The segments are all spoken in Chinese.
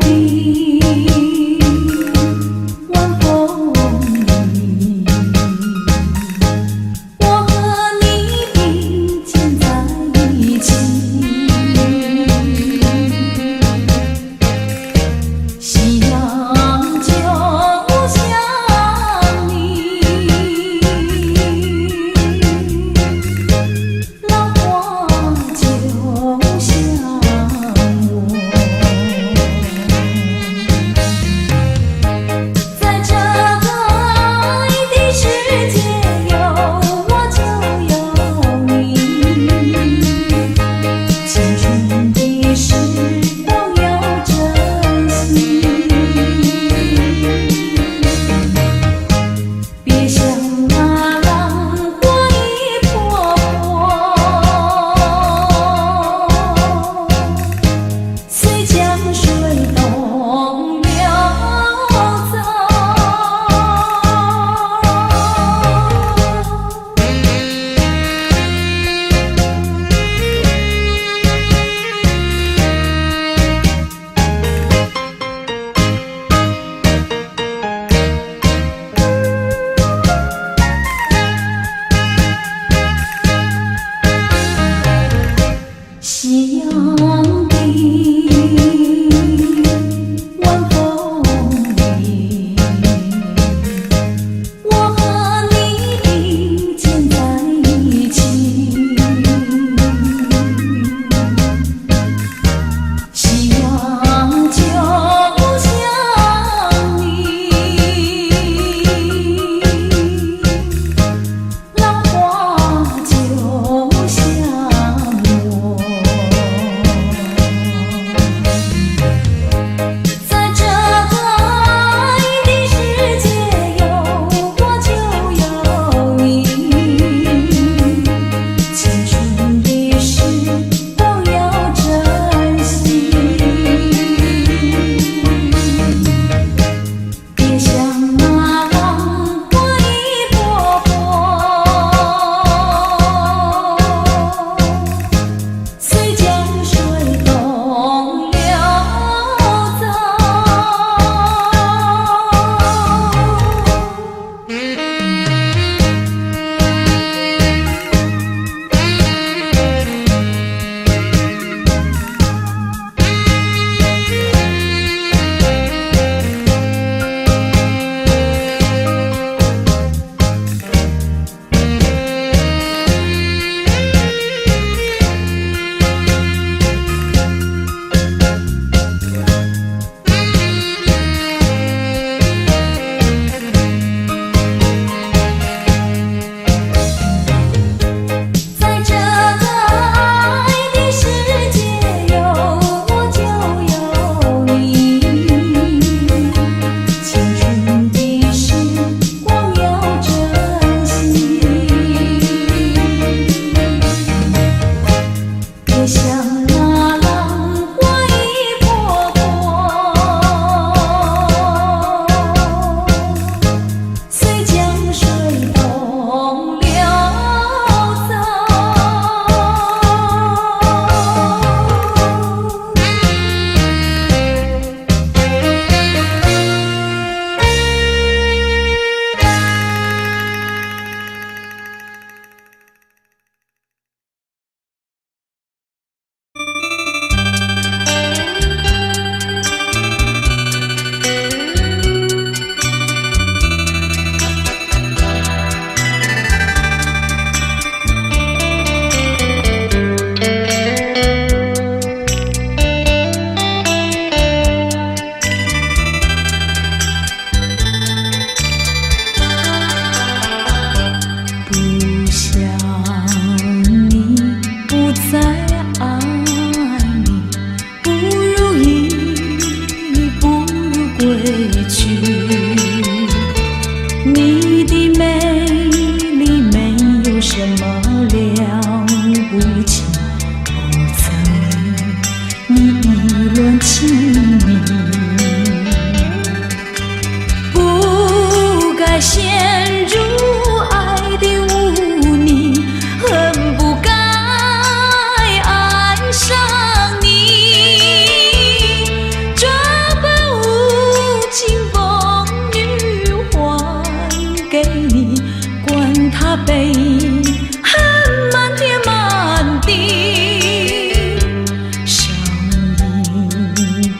地，晚风里，我和你并肩在一起。夕阳就像你，浪花就像我。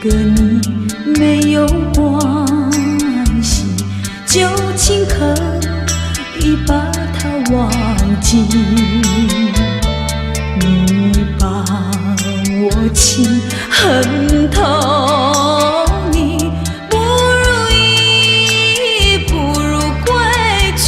跟你没有关系，就请可以把它忘记。你把我情恨透，你不如意，不如归去。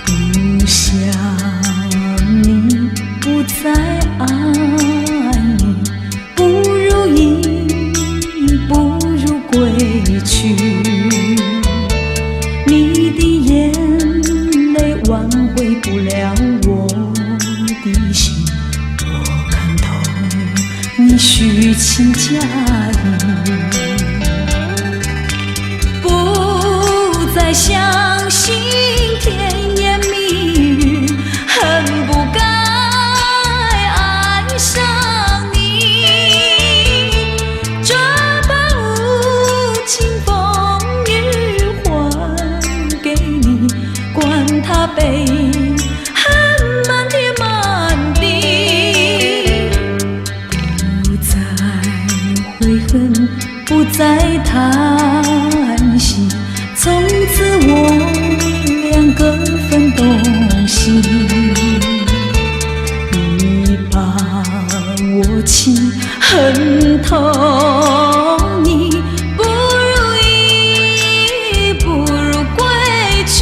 不想你，不再爱你，不如意，不如归去。你的眼泪挽回不了我的心，我看透你虚情假意，不再相信甜言蜜语，恨不该爱上你，这般无情风雨还给你，管他悲恨满天满地，不再悔恨，不再叹息，从此我两个分东西。你把我情恨透，你不如意，不如归去。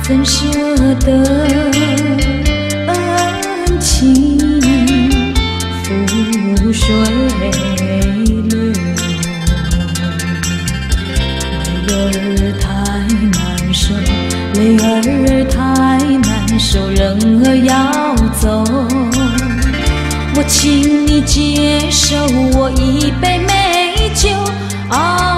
怎舍得恩情覆水流？泪儿太难受，泪儿太难受，人儿要走。我请你接受我一杯美酒啊。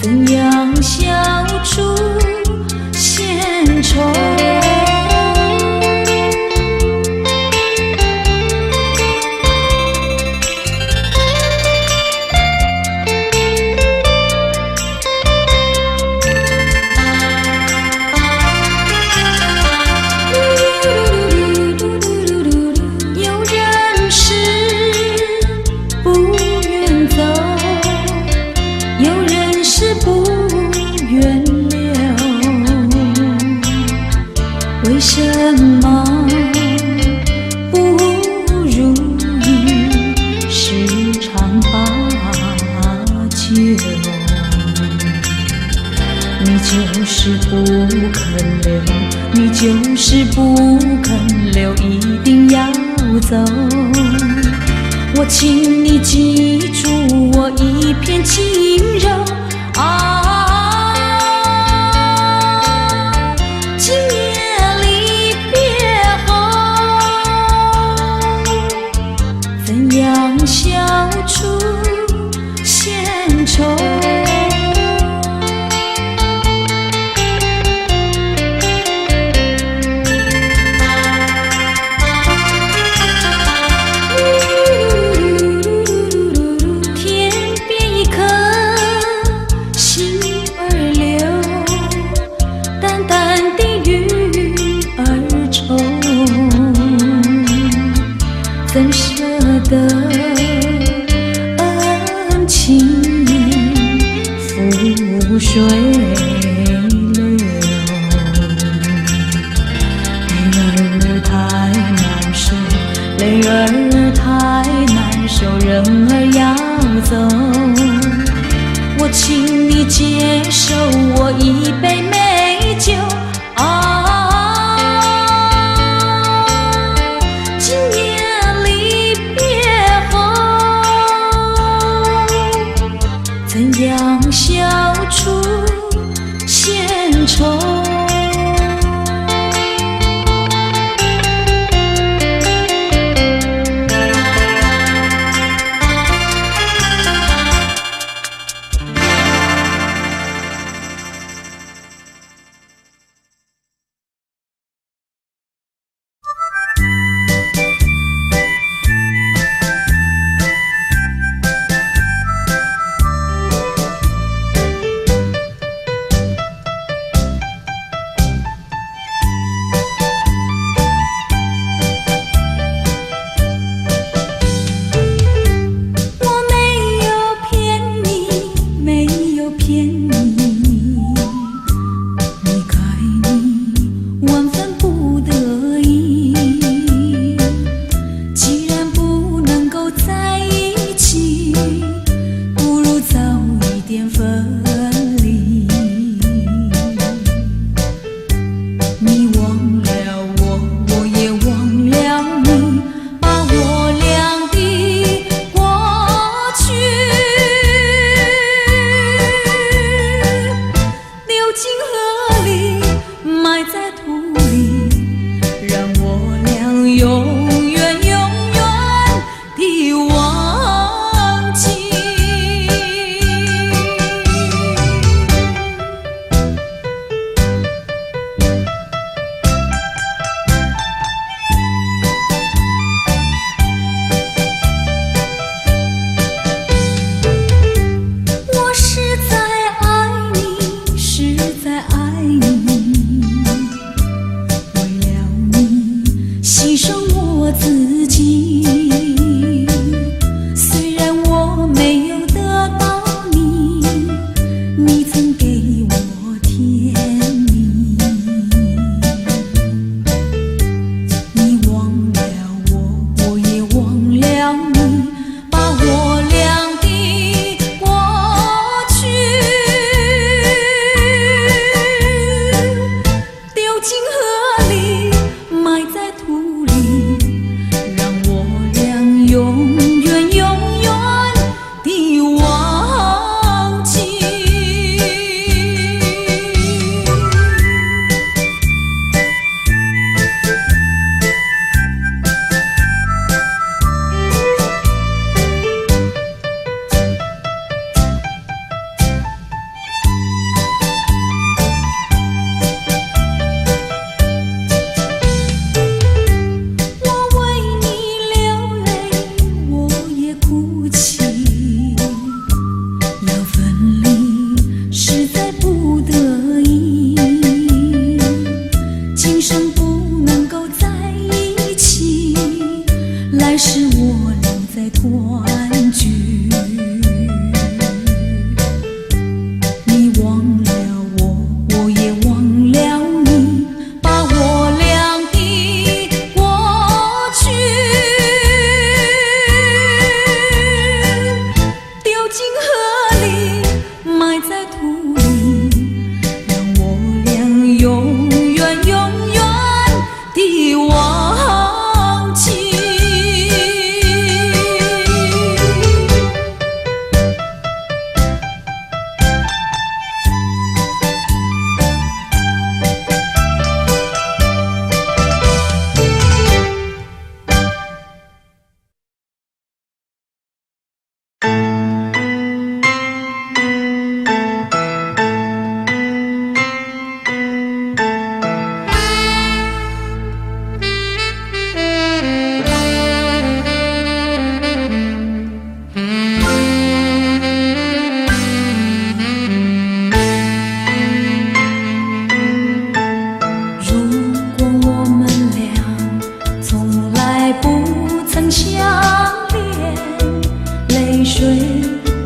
怎样消除闲愁？有人是不愿走，有人是不愿留，为什么不如意时常把酒？你就是不肯留，你就是不肯留，一定要走。我请你记住我一片轻柔啊，今夜离别后，怎样消除闲愁？怎舍得恩情覆水流？泪儿太难受，泪儿太难受，人儿要走。我请你接受我一杯美酒啊。怎样消除闲愁？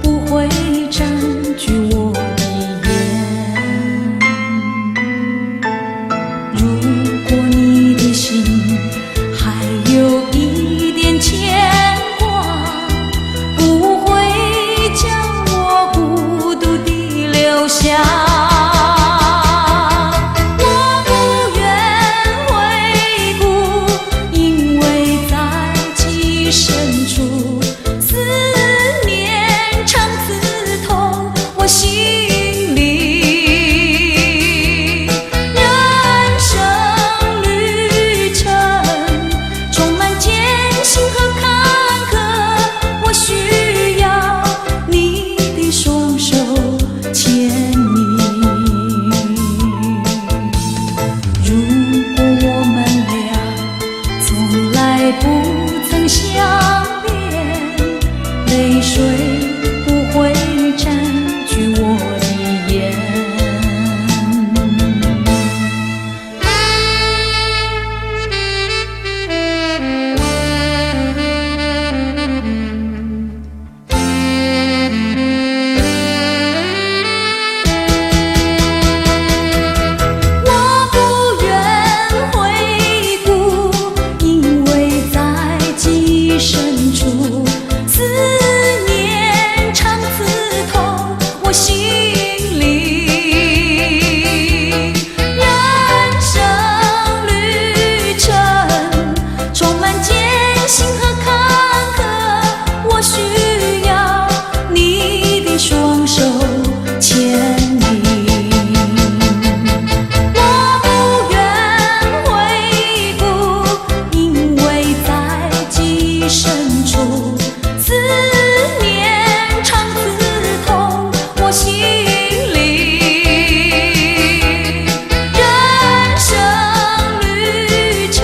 不会占据我的眼。如果你的心还有一点牵挂，不会将我孤独地留下。不曾相恋，泪水不会占据我的眼。我不愿回顾，因为记忆深处，思念常刺痛我心里。人生旅程充满艰辛和坎坷，我需要你的双手牵引。深处思念常刺痛我心里，人生旅程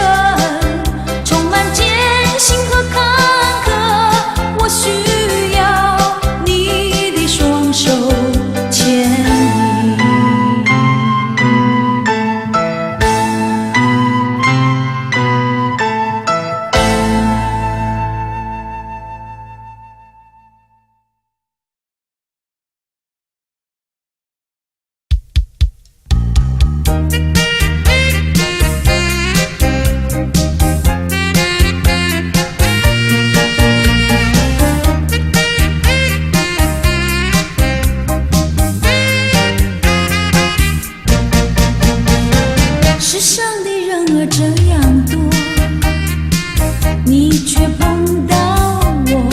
充满艰辛和坎坷，我需要你的双手牵引。世上的人儿这样多，你却碰到我。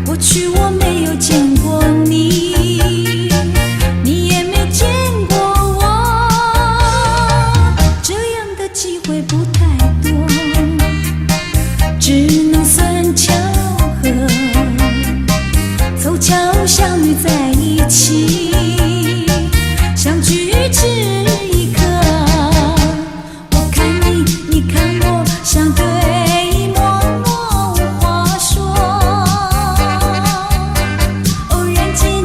过去我没有见过你，你也没见过我，这样的机会不太多，只能算巧合，凑巧相遇在一起，相聚只一刻。你看我像对默默无话说，偶然间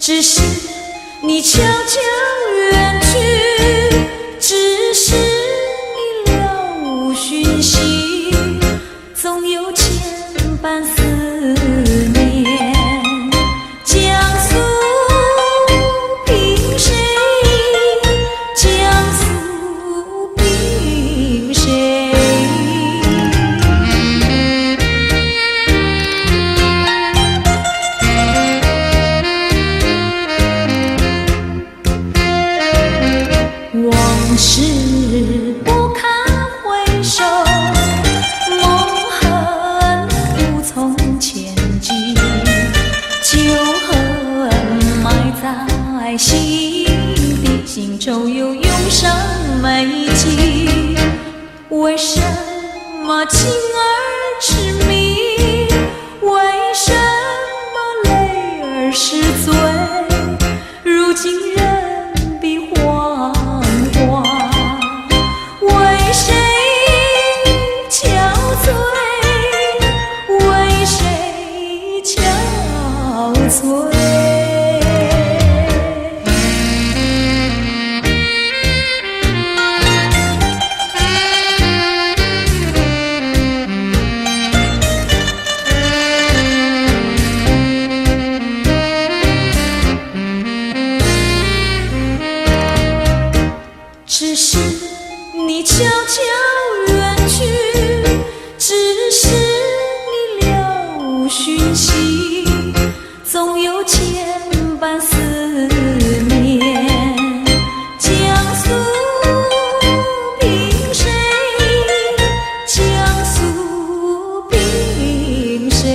只是你悄悄远去，只是你了无讯息，总有牵绊思念。江苏凭谁？江苏凭谁？往事不堪回首，梦恨无从前进，旧恨埋在心底，心中又涌上美景。为什么情儿痴迷？为什么泪儿是醉？如今人比黄花，为谁憔悴？为谁憔悴？只是你悄悄远去，只是你了无讯息，总有牵绊思念。江苏凭谁？江苏凭谁？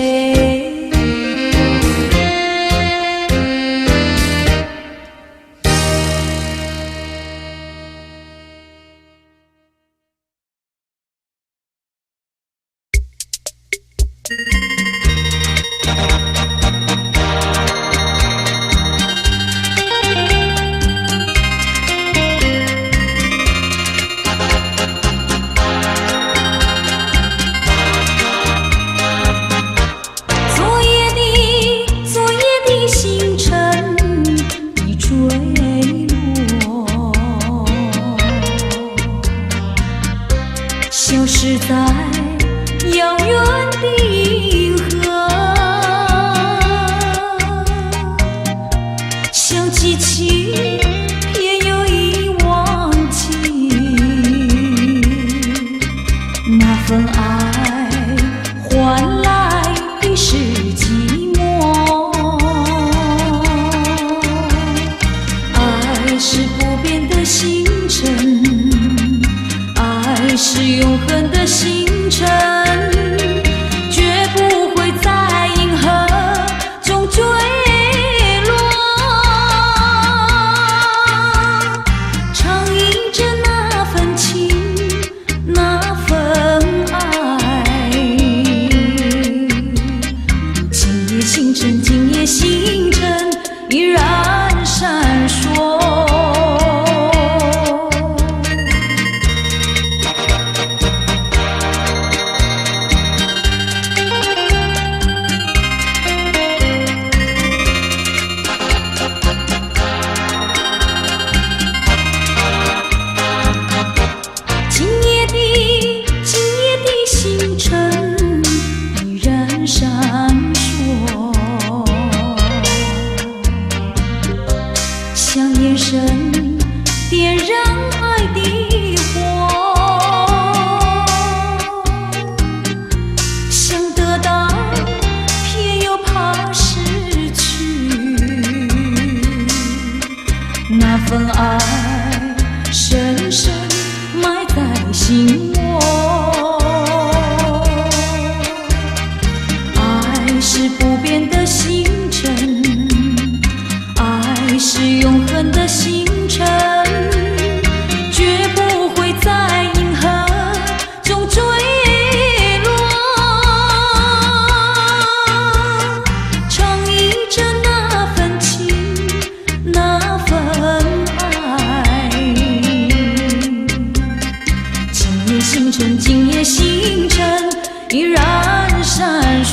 昨夜的星辰已坠落，消失在遥远的银河，想记起偏又已忘记，那份爱换来的是寂寞。爱是不变的星辰，爱是永恒的星辰，绝不会在银河中坠落。唱吟着那份情，那份爱。今夜星辰，今夜星辰依然闪烁。今夜的星辰依然闪烁，像眼神点燃爱的火，想得到偏又怕失去，那份爱深深埋在心窝。爱是不变的星辰，爱是永恒的星辰，绝不会在银河中坠落。唱忆着那份情，那份爱。今夜星辰，今夜星辰依然闪烁。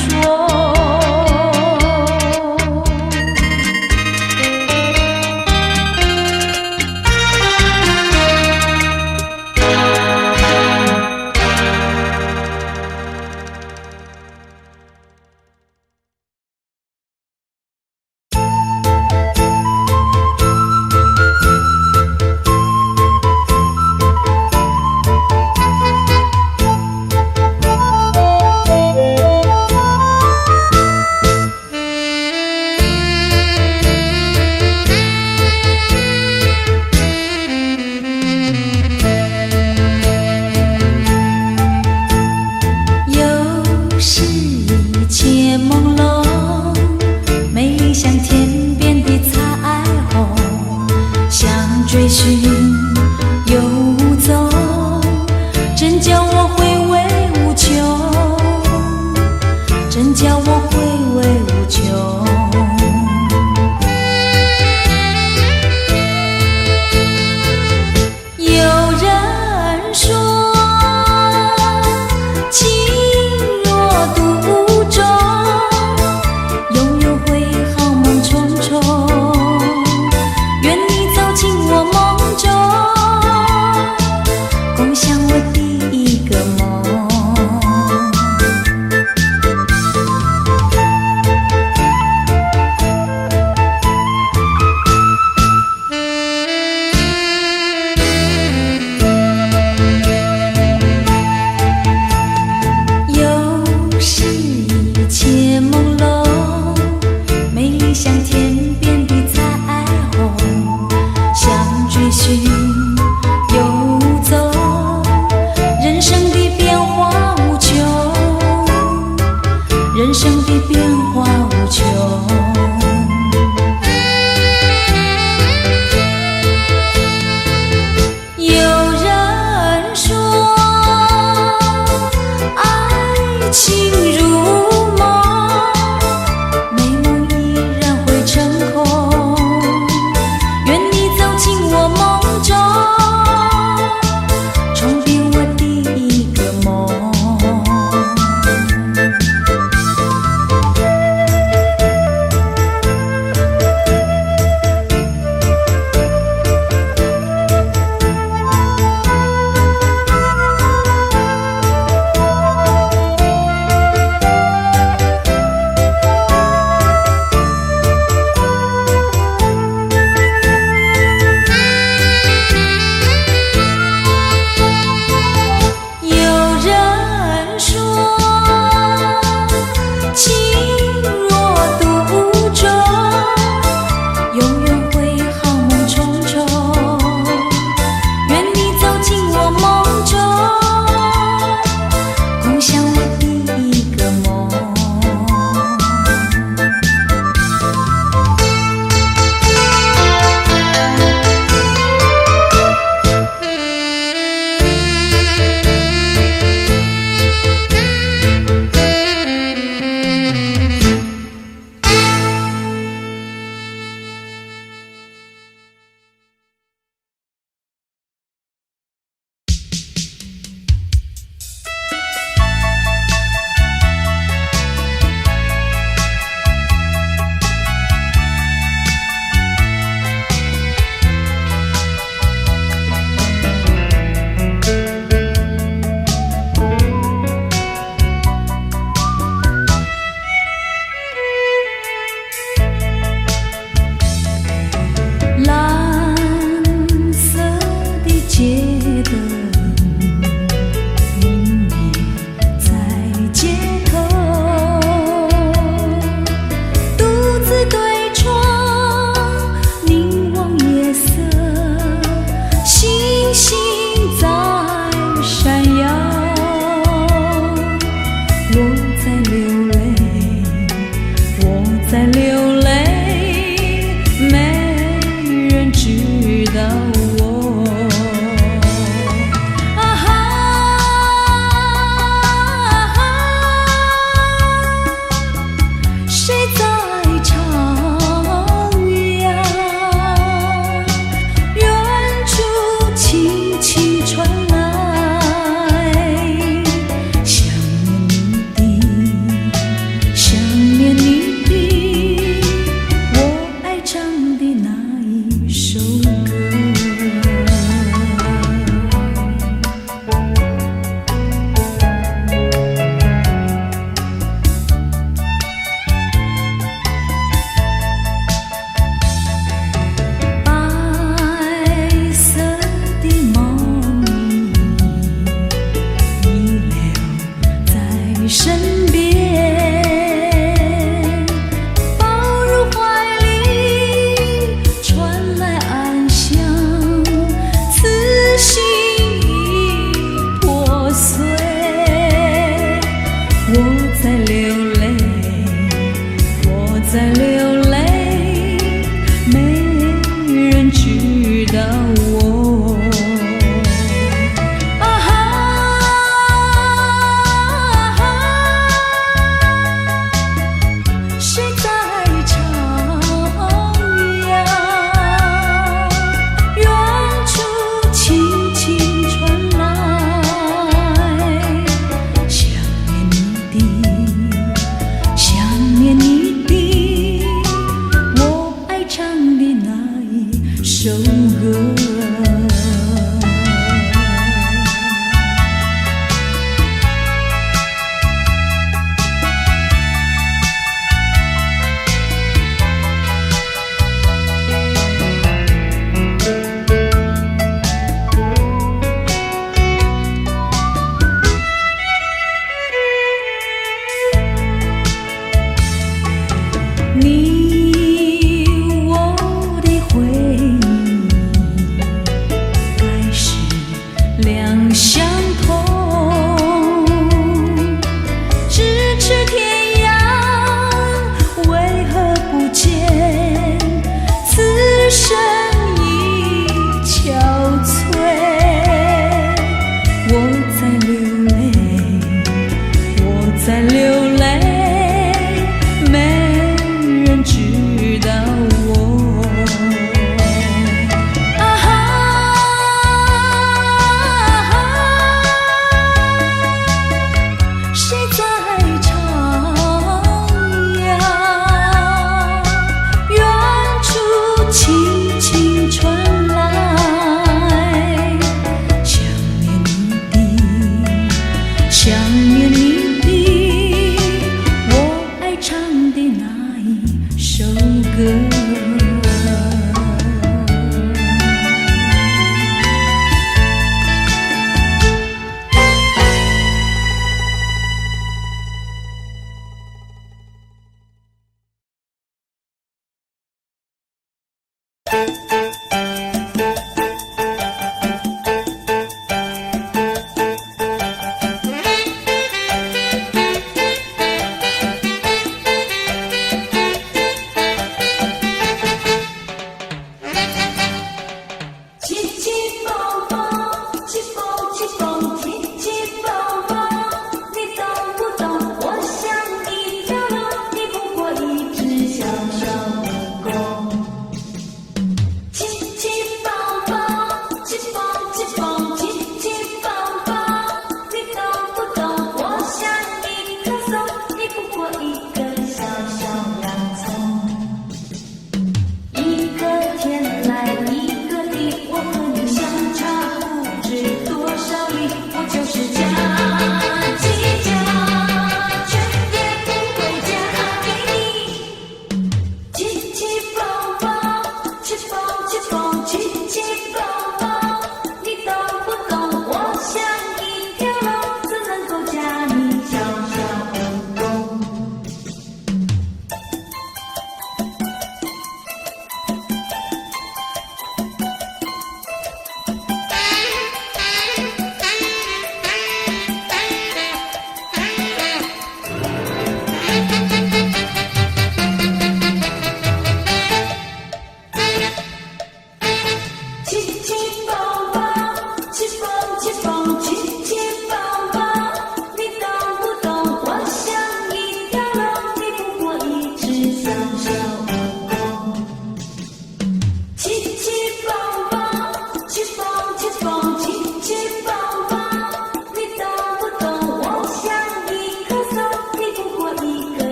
道我。啊哈，谁在唱呀？远处轻轻传来，想念你的，想念你的，我爱唱的那一首歌。白色的梦遗留在身边，抱入怀里，传来安详，此心已破碎。我在流泪，我在流泪，没人知道我。啊哈，谁在唱呀？远处轻轻传来，想念你的，想念你的，我爱唱的那一首歌。你我的回忆该是两相同，咫尺天涯为何不见此生已憔悴。我在流泪，我在流泪，没人知道我。啊哈，谁在唱呀？远处轻轻传来，想念你的，想念你的，我爱唱的那一首歌。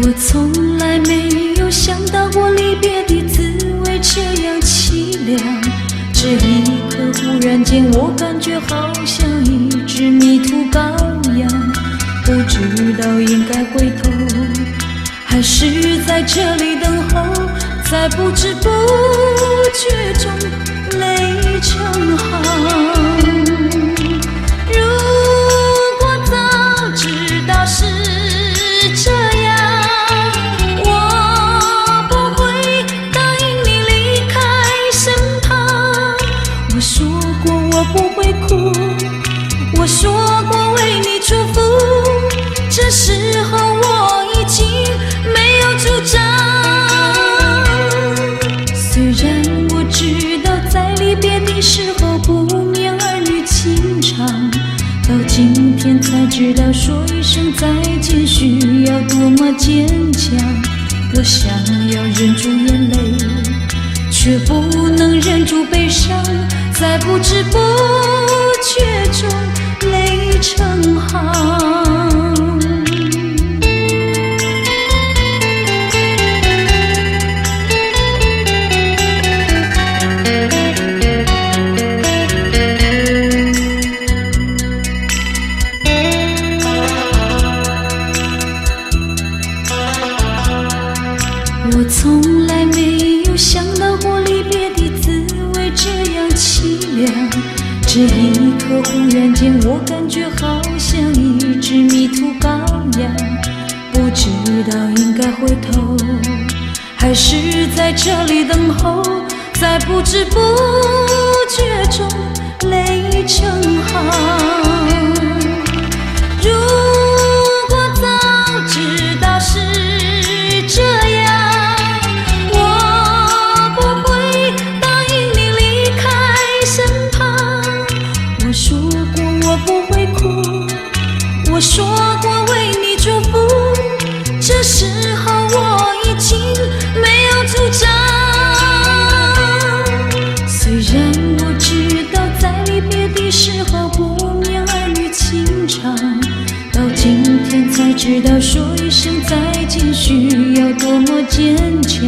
我从来没有想到过离别的滋味这样凄凉，这一刻忽然间我感觉好像一只迷途羔羊，不知道应该回头还是在这里等候，在不知不觉中泪成行。如果早知道是这样，我不会答应你离开身旁。我说过我不会哭，我说过为你祝福，这时候我已经没有主张。虽然我知道在离别的时候不免儿女情长，到今天才知道说一声再见需要多么坚强。我想要忍住眼泪，却不能忍住悲伤，在不知不觉中泪成行。我从来没有想到过离别的滋味这样凄凉，这一刻忽然间我感觉好像一只迷途羔羊，不知道应该回头还是在这里等候，在不知不觉中泪成行。如果早知道是这样，我说过为你祝福，这时候我已经没有主张。虽然我知道在离别的时候不免儿女情长，到今天才知道说一声再见需要多么坚强。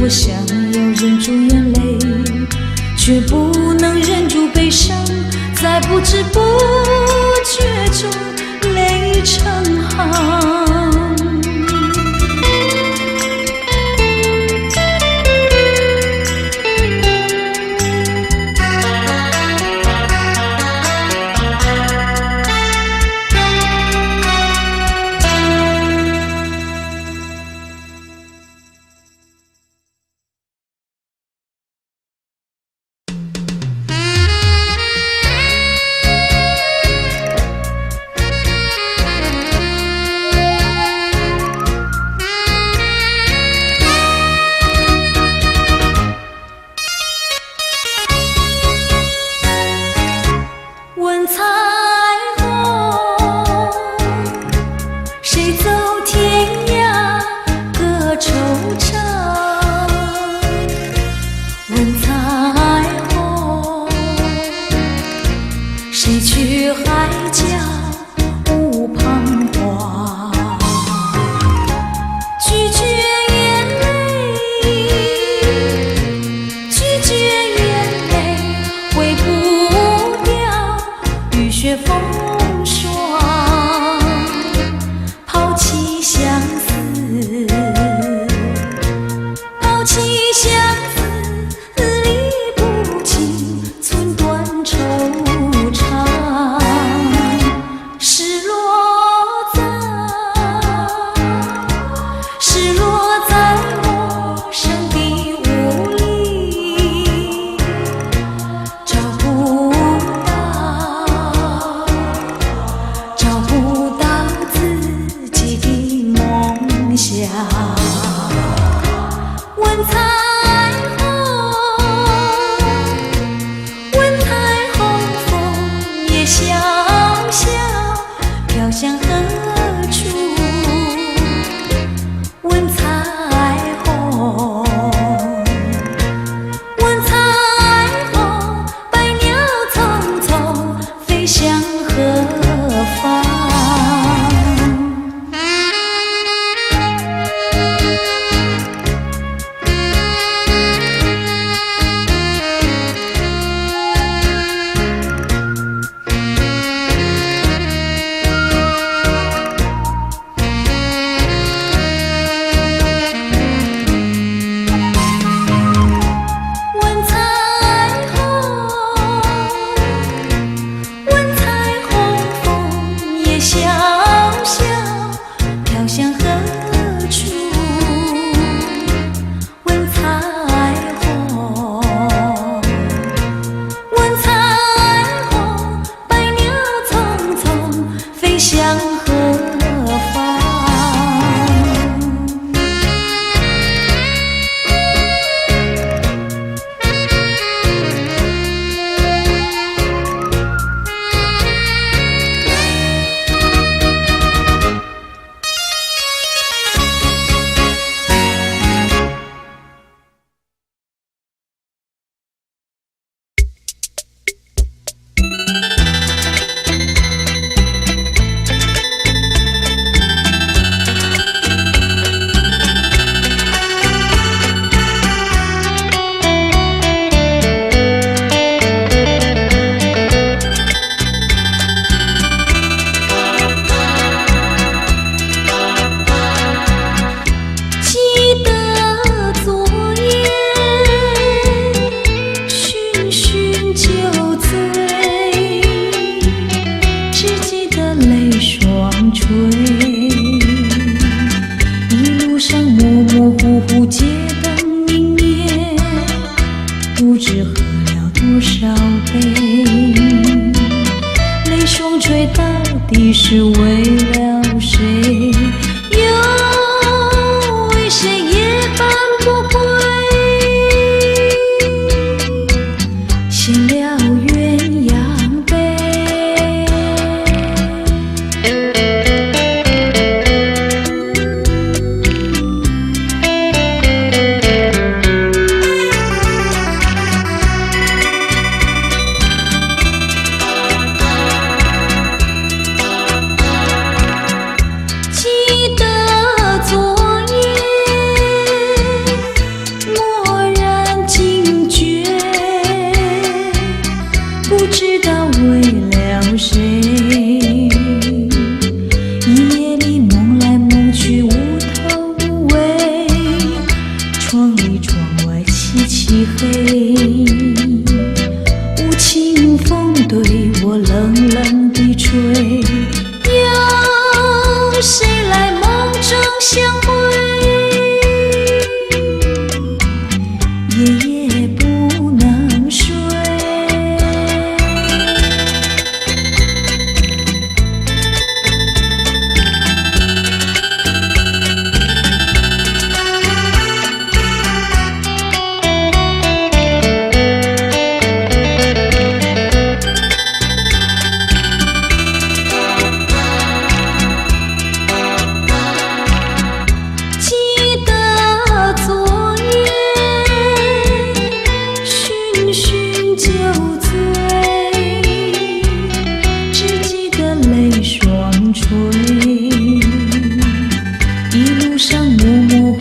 我想要忍住眼泪，却不能忍住悲伤，在不知不觉中泪成行。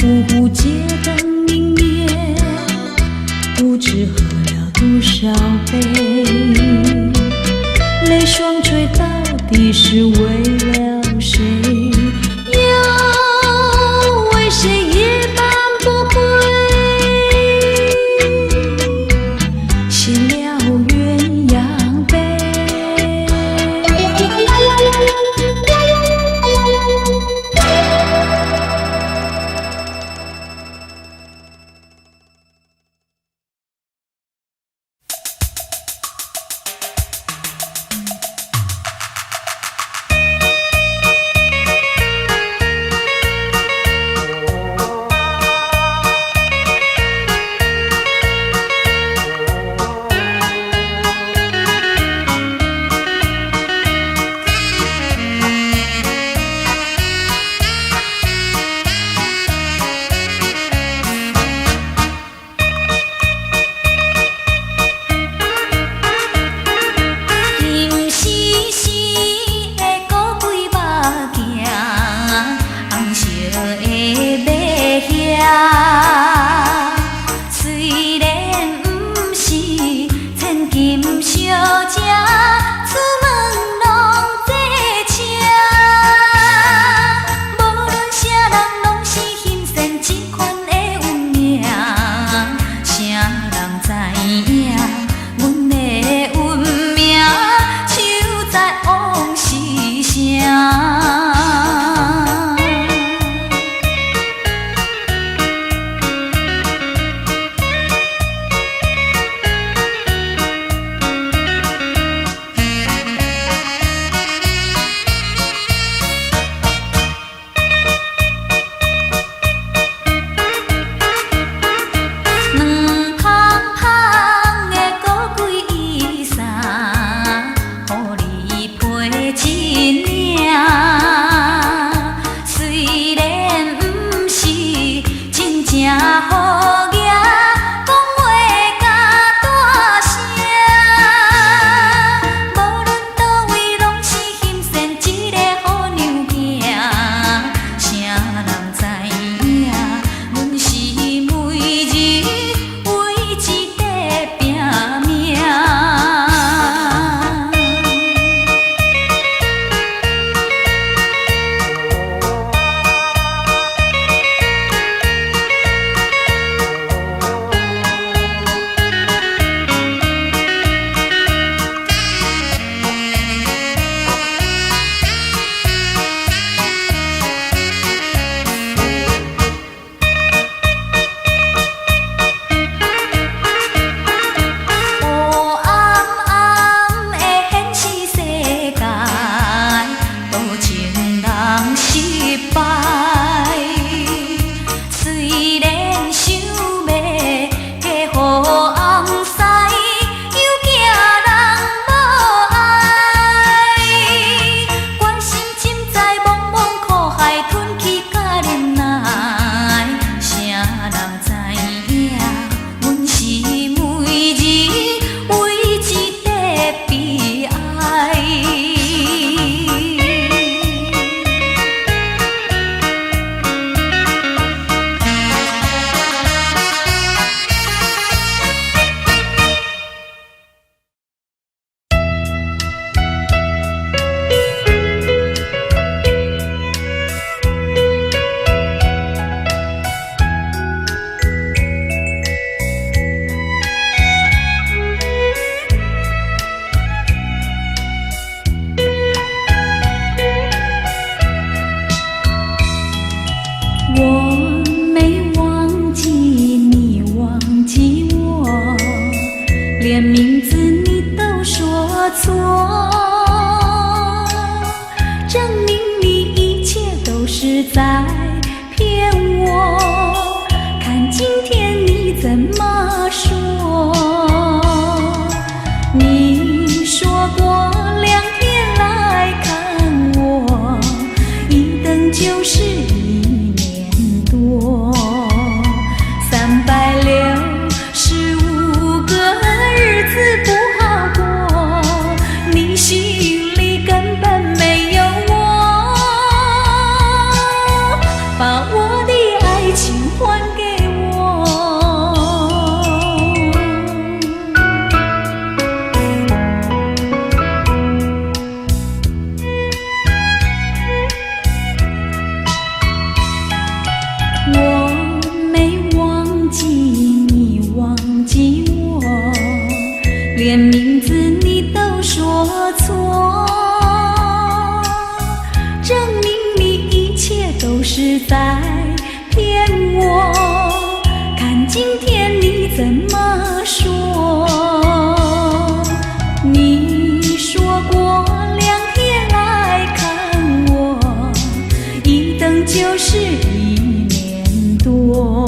糊街灯明灭，不知喝了多少杯，泪双垂到底是为了谁？要为谁也搬不回，写了鸳鸯杯。把我的爱情是在骗我，看今天你怎么说。你说过2天来看我，一等就是1年多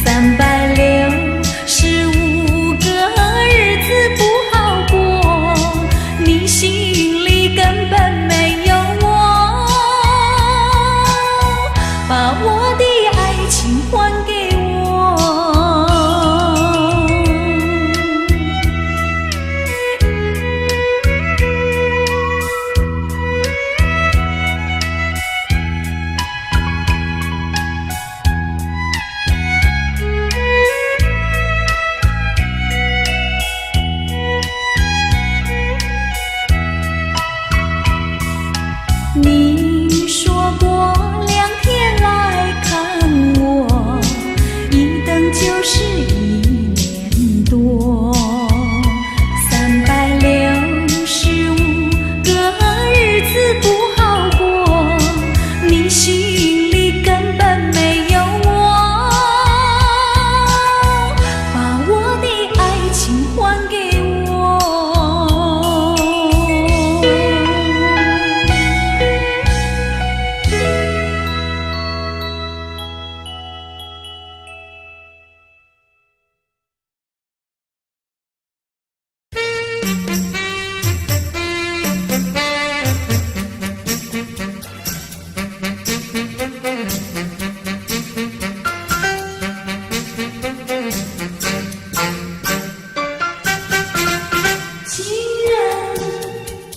，365个日子不好过，你心里根本没有我，把我的爱情还给我。你说过2天来看我，一等就是1年多，365个日子不好过，你心里根本没有我，把我的爱情还给我。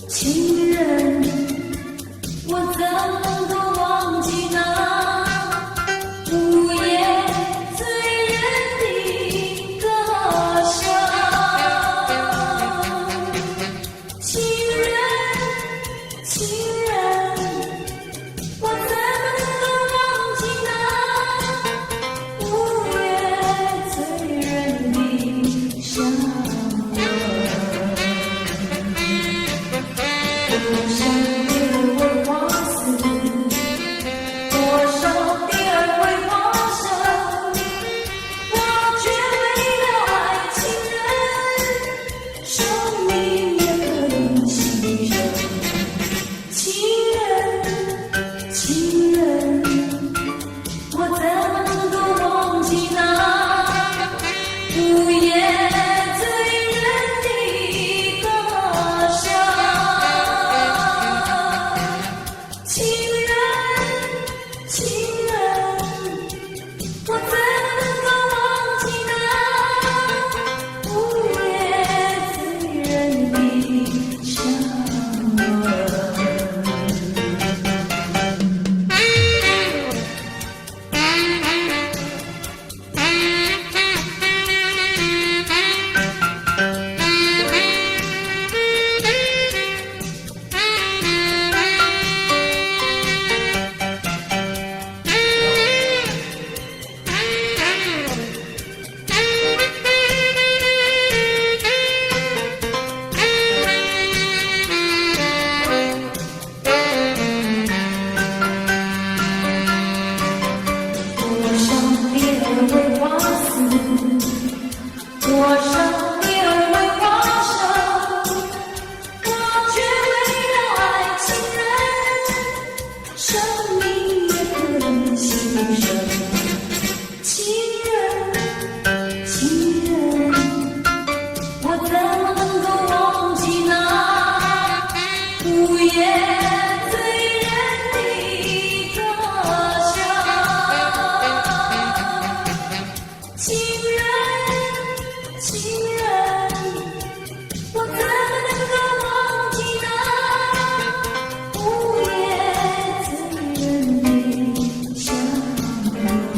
情人，我怎能够忘记那午夜醉人的歌声？情人，情人，我怎么能够忘记那午夜醉人的香味？多少的为花死，多少的为花生，我却为了爱情人，生命也可以牺牲。情人，情人，我怎么能够忘记那午夜醉人的歌声？情人，情人，我怎能够忘记那午夜醉人的香味？多少的为花生，我却为了爱情人，生命也可以牺牲。情人，情人，我怎么能够忘记那午夜醉人的歌声？情人，情人，我怎么能够忘记那午夜醉人的香味？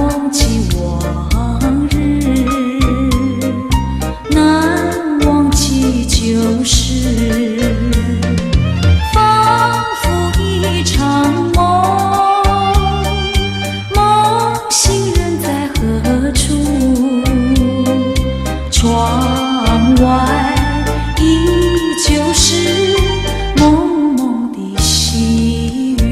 忘记往日，难忘记旧时，仿佛一场梦，梦醒人在何处？窗外依旧是蒙蒙的细雨。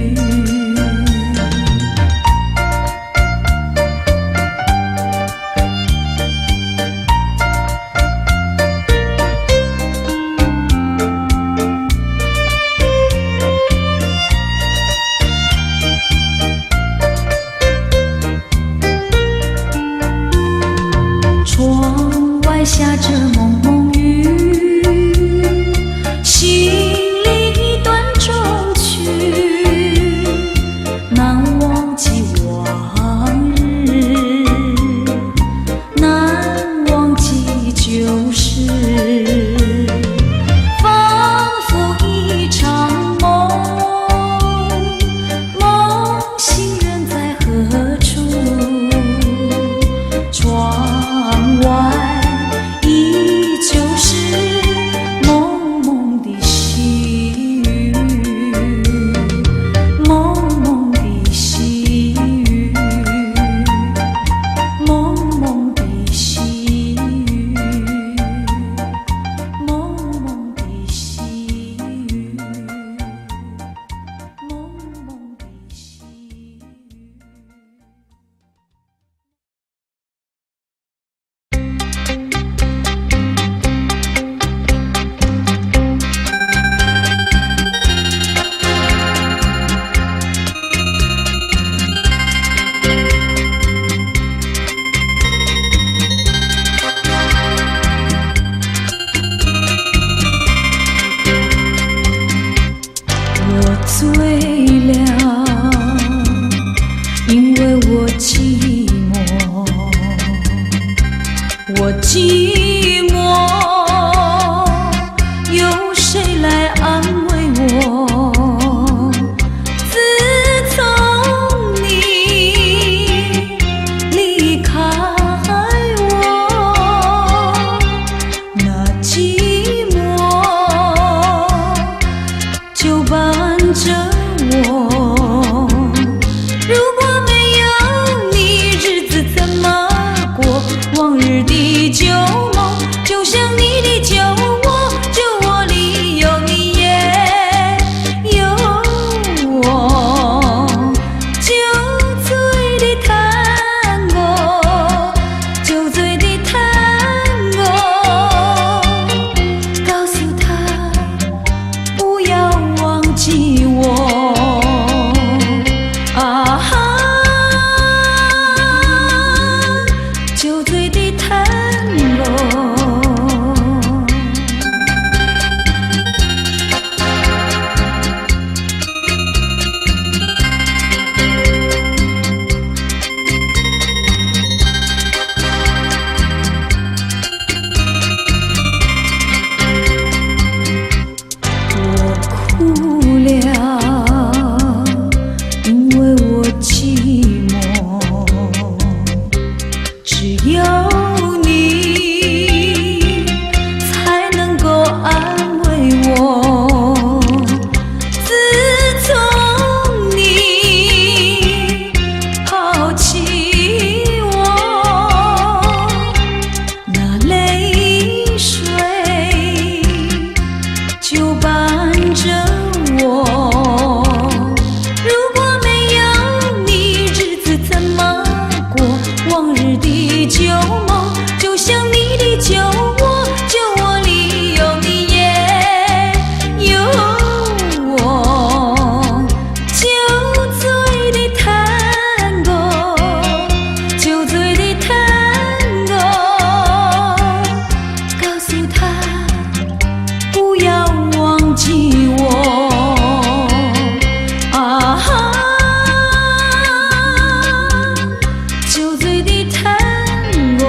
窗外下着蒙蒙雨，心里断中曲，难忘记往日，难忘记旧时，仿佛一场梦，梦醒人在何处？窗外依旧是蒙蒙的细雨，蒙蒙的细雨，蒙蒙的细雨，蒙蒙的细雨，蒙蒙的细雨。醉了，因为我寂寞，我寂寞，有谁来安慰我？自从你离开我，那寂寞就伴着我。如果没有你，日子怎么过？往日的旧梦，就像你的旧我，旧我里有你也有我。酒醉的探戈，酒醉的探戈，告诉他不要忘记我。啊哈，酒醉的探戈。我哭了，因为我寂寞，只有你才能够安慰我。自从你抛弃我，那泪水就伴着我。如果没有你，日子怎么过？往日的旧梦，就像你的旧我，旧我里有你也有我。酒醉的探戈，酒醉的探戈，告诉他不要忘记我。啊哈，酒醉的探戈。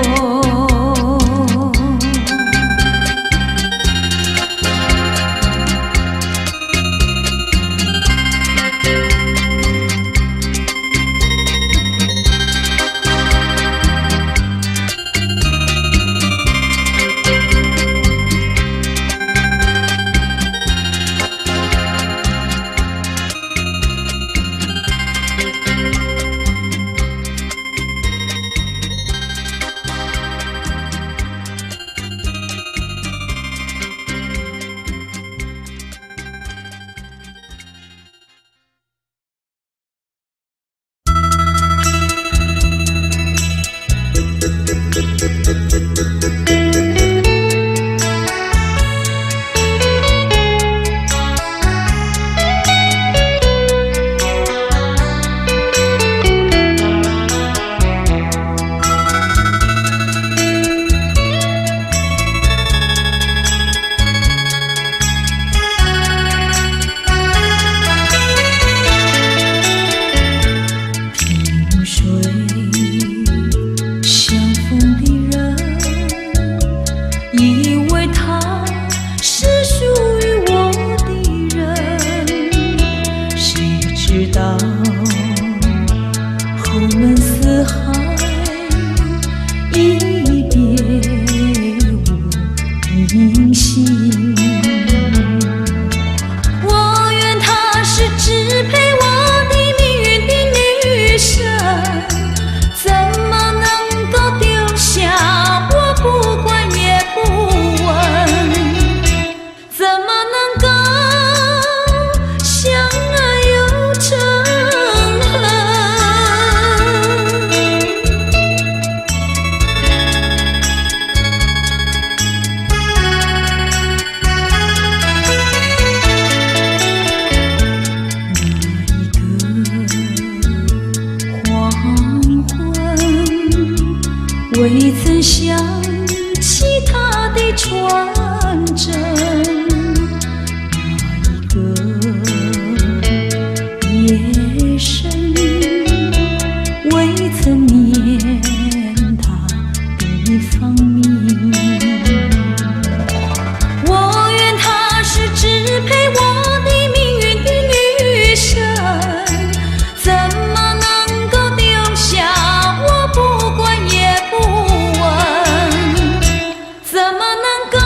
海，一别无音信。我愿她是支配我的命运的女神，怎么能够丢下我不管也不问？怎么能够相爱又成恨？未曾想起他的传真，那一个夜深，未曾念他的芳名。我愿她是支配我的命运的女神，怎么能够丢下我不管也不问？怎么能够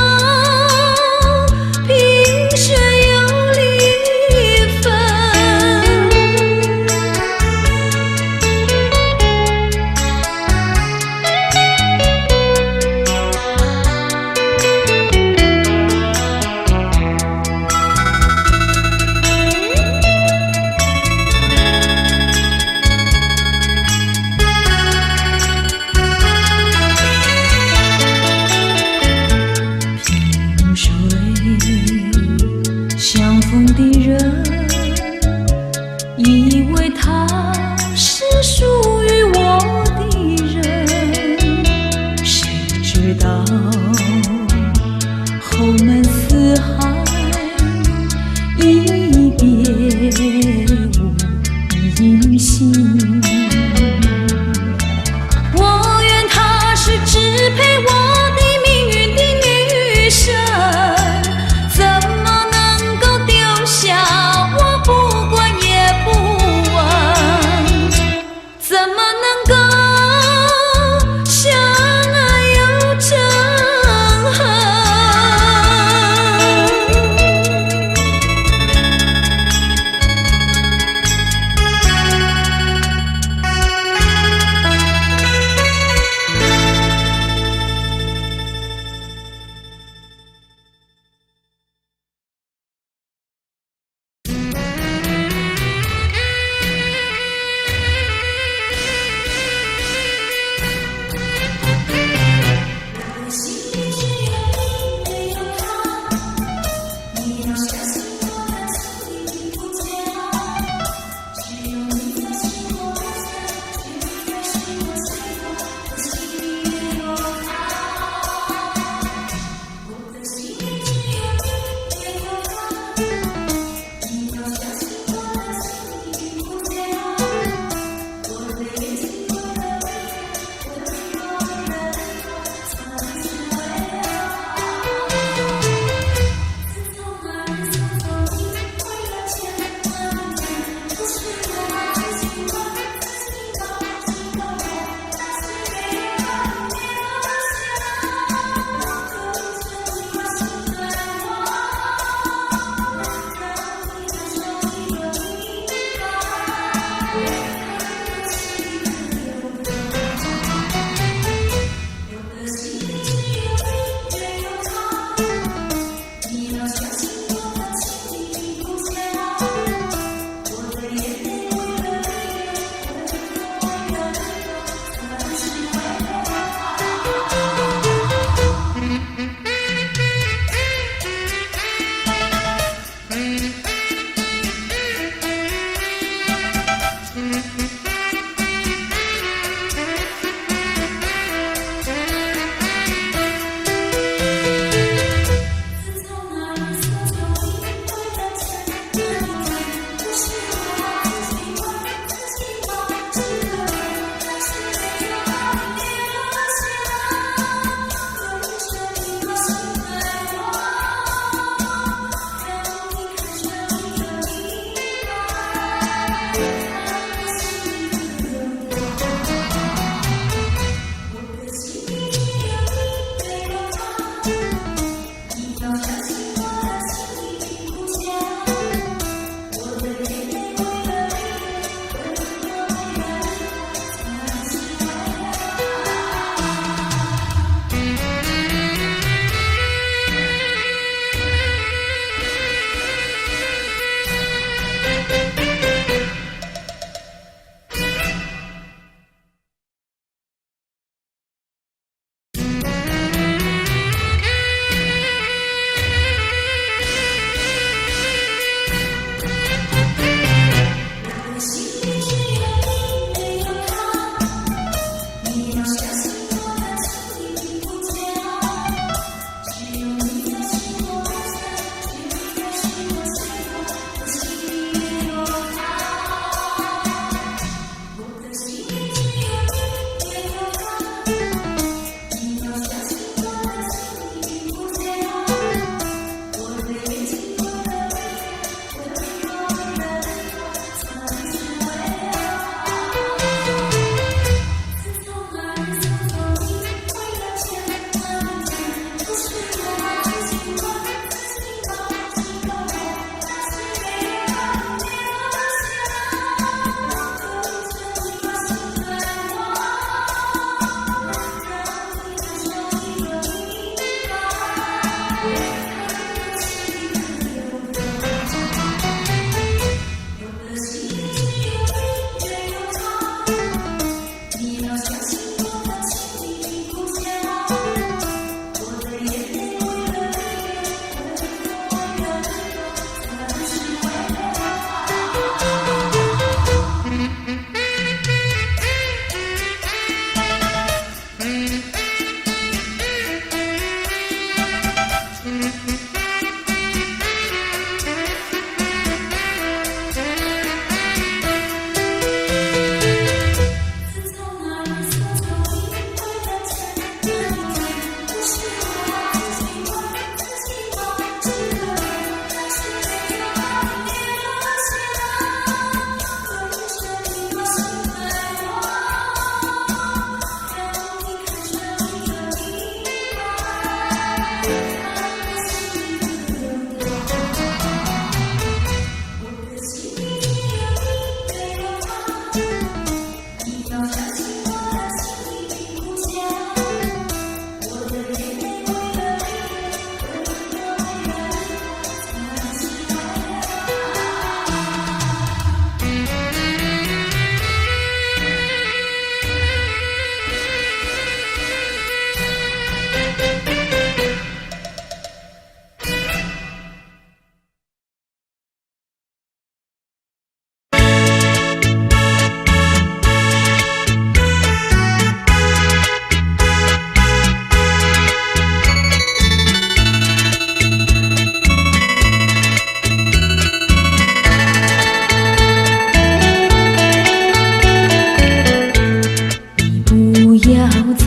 要走？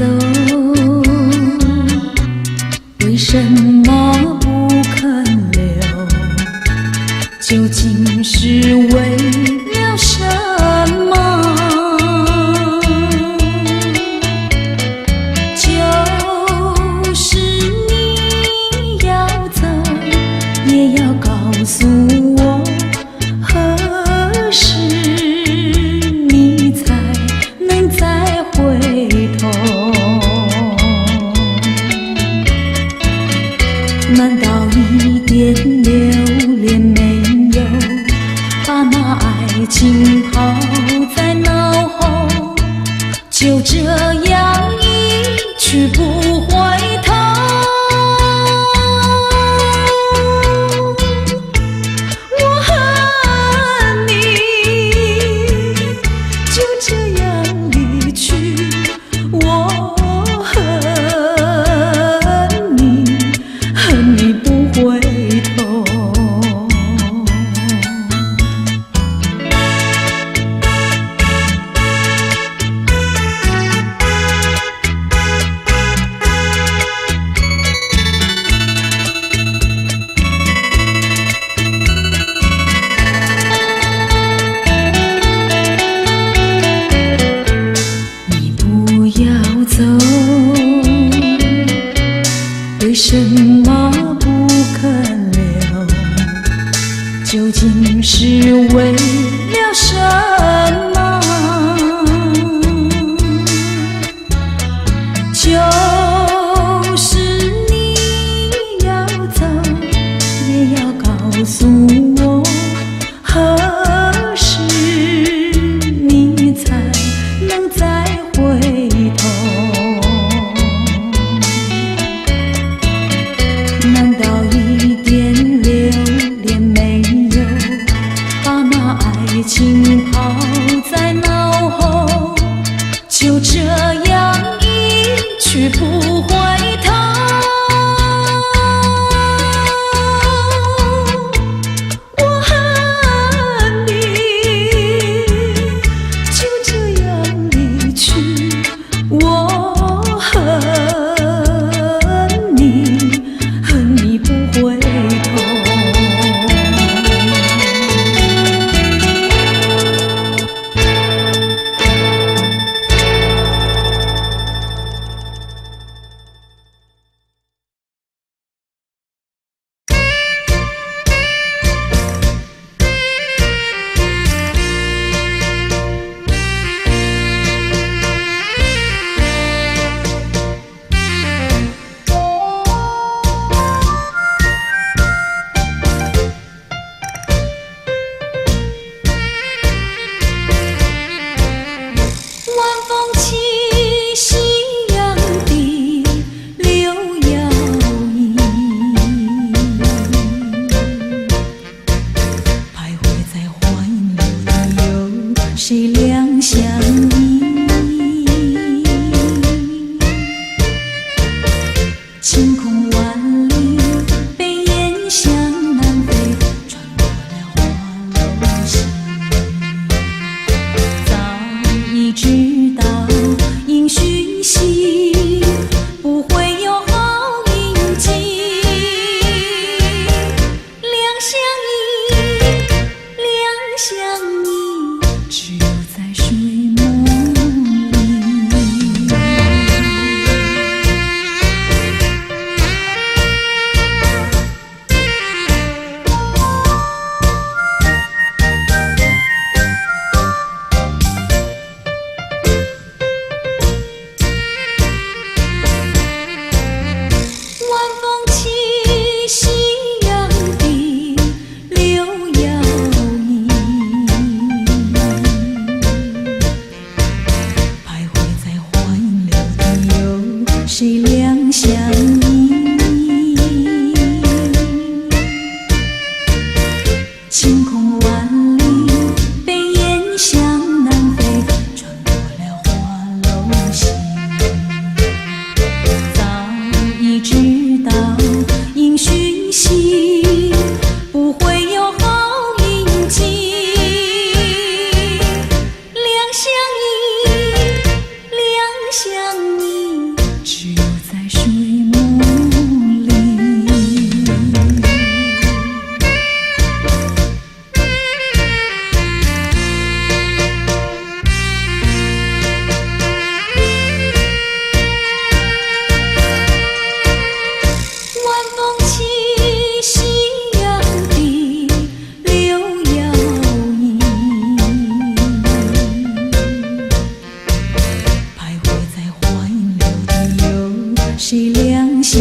为什么不肯留？究竟是为了什么？就是你要走，也要告诉我，何时你才能再回头？难道一点留恋没有，把那爱情抛在脑后，就这样一去不回头？我恨你就这样离去，我恨你不回头。你不要走，为什么不肯留？究竟是为了什么？就是你要走，也要告诉我，何时你才能再回头？难道一点留恋没有，把那爱情抛在脑后，就这样一去不回头？我恨你就这样离去，我恨你不回头。晚风起，夕阳低，柳摇曳，徘徊在花影里，有谁两相依？晴空万里，北雁向南飞，穿过了花楼溪。早已知道应讯息，不会有好印记。两相依，两相依，只有在睡梦里。晚风起，夕阳低，柳摇曳，徘徊在花影里，有谁两相依？晴空万里，北雁向南飞，穿过了花楼溪。早已知道应讯息，不会有好印记。两相依，两相你，只有在水幕里。晚风起，夕阳低，柳摇曳，徘徊在花影柳的有谁两相